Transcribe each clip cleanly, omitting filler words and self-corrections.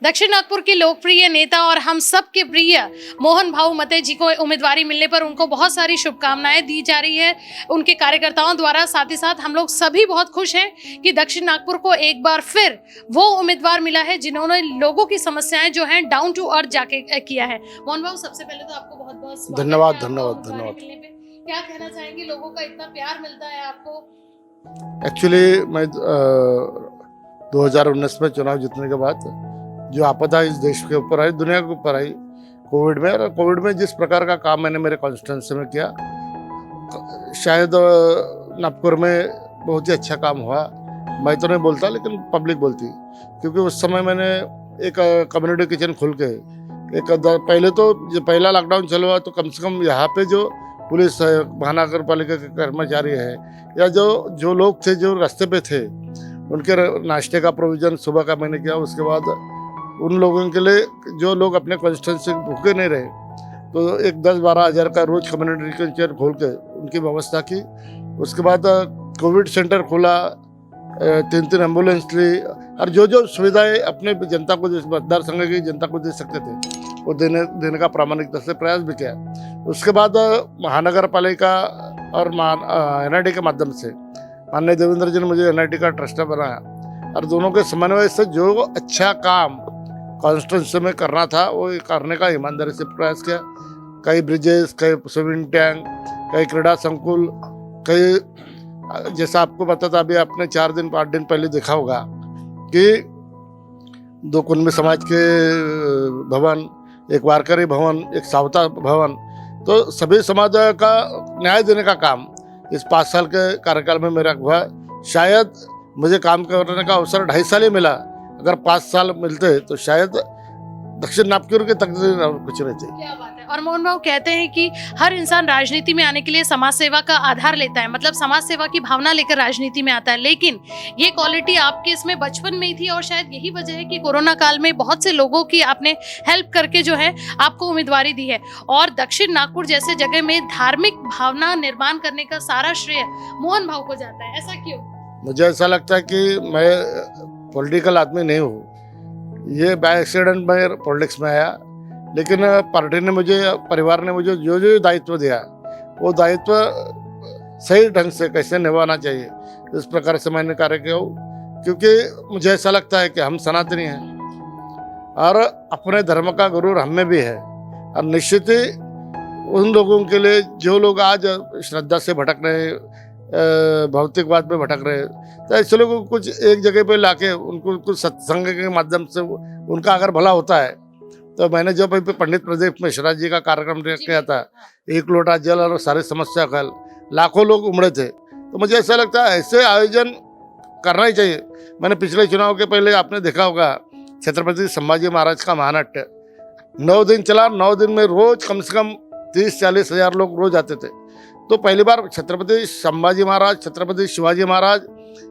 दक्षिण नागपुर के लोकप्रिय नेता और हम सब के प्रिय मोहन भाऊ मते जी को उम्मीदवारी मिलने पर उनको बहुत सारी शुभकामनाएं दी जा रही है उनके कार्यकर्ताओं द्वारा। साथ ही साथ हम लोग सभी बहुत खुश हैं कि दक्षिण नागपुर को एक बार फिर वो उम्मीदवार मिला है जिन्होंने लोगों की समस्याएं जो हैं डाउन टू अर्थ जाके किया है। मोहन भाऊ, सबसे पहले तो आपको बहुत बहुत धन्यवाद। क्या कहना चाहेंगे, लोगों का इतना प्यार मिलता है आपको? एक्चुअली मैं 2019 में चुनाव जीतने के बाद जो आपदा इस देश के ऊपर आई, दुनिया के ऊपर आई कोविड में जिस प्रकार का काम मैंने मेरे कॉन्स्टिट्यूंसी में किया, शायद नागपुर में बहुत ही अच्छा काम हुआ। मैं तो नहीं बोलता लेकिन पब्लिक बोलती, क्योंकि उस समय मैंने एक कम्युनिटी किचन खोल के पहले तो जो पहला लॉकडाउन चला हुआ तो कम से कम यहाँ पे जो पुलिस है, महानगर पालिका के कर्मचारी है या जो लोग थे जो रास्ते पे थे, उनके नाश्ते का प्रोविज़न सुबह का मैंने किया। उसके बाद उन लोगों के लिए जो लोग अपने कॉन्स्टिट्यूंसी भूखे नहीं रहे तो एक 10-12 हज़ार का रोज कम्युनिटी किचन खोल के उनकी व्यवस्था की। उसके बाद कोविड सेंटर खोला, 3 एम्बुलेंस ली और जो सुविधाएं अपने जनता को, मतदार संघ की जनता को दे सकते थे वो देने का प्रामाणिकता से प्रयास भी किया। उसके बाद महानगर पालिका और NIT के माध्यम से माननीय देवेंद्र जी ने मुझे NIT का ट्रस्टर बनाया और दोनों के समन्वय से जो अच्छा काम कॉन्स्टिट्यूंसी में करना था वो करने का ईमानदारी से प्रयास किया। कई ब्रिजेस, कई स्विमिंग टैंक, कई क्रीड़ा संकुल, कई जैसा आपको पता था, अभी आपने 4-5 दिन पहले देखा होगा कि 2 कुंभी समाज के भवन, एक वारकरी भवन, एक सावता भवन, तो सभी समाज का न्याय देने का काम इस 5 साल के कार्यकाल में मेरा हुआ। शायद मुझे काम करने का अवसर 2.5 साल ही मिला, अगर 5 साल मिलते तो शायद दक्षिण नागपुर की तकदीर कुछ रहती। क्या बात है। और मोहन भाऊ कहते हैं कि हर इंसान राजनीति में आने के लिए समाज सेवा का आधार लेता है, मतलब समाज सेवा की भावना लेकर राजनीति में आता है, लेकिन ये क्वालिटी आपके इसमें बचपन में ही थी और शायद यही वजह है कि कोरोना काल में बहुत से लोगों की आपने हेल्प करके जो है आपको उम्मीदवारी दी है। और दक्षिण नागपुर जैसे जगह में धार्मिक भावना निर्माण करने का सारा श्रेय मोहन भाऊ को जाता है, ऐसा क्यों? मुझे ऐसा लगता है कि मैं पॉलिटिकल आदमी नहीं हूँ, ये बाय एक्सीडेंट में पॉलिटिक्स में आया, लेकिन पार्टी ने मुझे, परिवार ने मुझे जो दायित्व दिया वो दायित्व सही ढंग से कैसे निभाना चाहिए इस प्रकार से मैंने कार्य किया। क्योंकि मुझे ऐसा लगता है कि हम सनातनी हैं और अपने धर्म का गुरूर हम में भी है, और निश्चित ही उन लोगों के लिए जो लोग आज श्रद्धा से भटक रहे, भौतिकवाद में भटक रहे, तो ऐसे लोगों को कुछ एक जगह पे लाके उनको कुछ सत्संग के माध्यम से उनका अगर भला होता है। तो मैंने जब पंडित प्रदीप मिश्रा जी का कार्यक्रम किया था, 1 लोटा जल और सारी समस्या का हल, लाखों लोग उमड़े थे, तो मुझे ऐसा लगता है ऐसे आयोजन करना ही चाहिए। मैंने पिछले चुनाव के पहले आपने देखा होगा छत्रपति संभाजी महाराज का महानाट्य 9 दिन चला, 9 दिन में रोज कम से कम 30-40 हज़ार लोग रोज आते थे। तो पहली बार छत्रपति संभाजी महाराज, छत्रपति शिवाजी महाराज,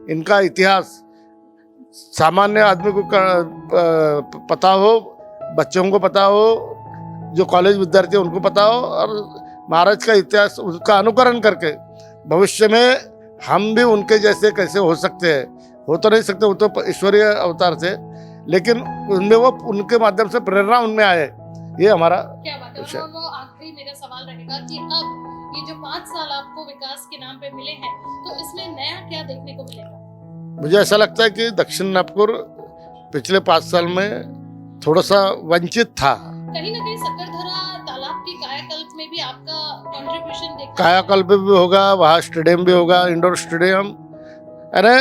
इनका इतिहास सामान्य आदमी को पता हो, बच्चों को पता हो, जो कॉलेज विद्यार्थी उनको पता हो, और महाराज का इतिहास उसका अनुकरण करके भविष्य में हम भी उनके जैसे कैसे हो सकते हैं। हो तो नहीं सकते, वो तो ईश्वरीय अवतार थे, लेकिन उनमें वो उनके माध्यम से प्रेरणा उनमें आए, ये हमारा। क्या बात है। और वो आखिरी मेरा सवाल रहेगा कि अब ये जो 5 साल आपको विकास के नाम पे मिले हैं, तो इसमें नया क्या देखने को मिलेगा? मुझे ऐसा लगता है कि दक्षिण नागपुर पिछले 5 साल में थोड़ा सा वंचित था। कहीं ना कहीं सक्करधरा तालाब की कायाकल्प में भी आपका कंट्रीब्यूशन देखा? कायाकल्प भी होगा, वहाँ स्टेडियम भी होगा, इंडोर स्टेडियम। अरे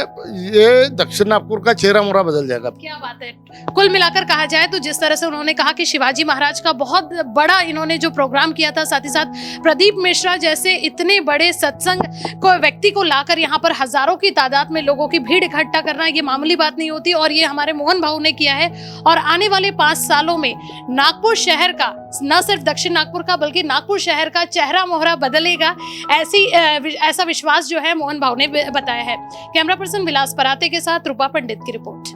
ये दक्षिण नागपुर का चेहरा मोहरा बदल जाएगा। क्या बात है। कुल मिलाकर कहा जाए तो जिस तरह से उन्होंने कहा कि शिवाजी महाराज का बहुत बड़ा इन्होंने जो प्रोग्राम किया था, साथ ही साथ प्रदीप मिश्रा जैसे इतने बड़े सत्संग को व्यक्ति को लाकर यहाँ पर हजारों की तादाद में लोगों की भीड़ इकट्ठा करना ये मामूली बात नहीं होती, और ये हमारे मोहन भाऊ ने किया है। और आने वाले 5 सालों में नागपुर शहर का, न सिर्फ दक्षिण नागपुर का बल्कि नागपुर शहर का चेहरा मोहरा बदलेगा, ऐसा विश्वास जो है मोहन भाऊ ने बताया है। कैमरा पर्सन विलास पराते के साथ रूपा पंडित की रिपोर्ट।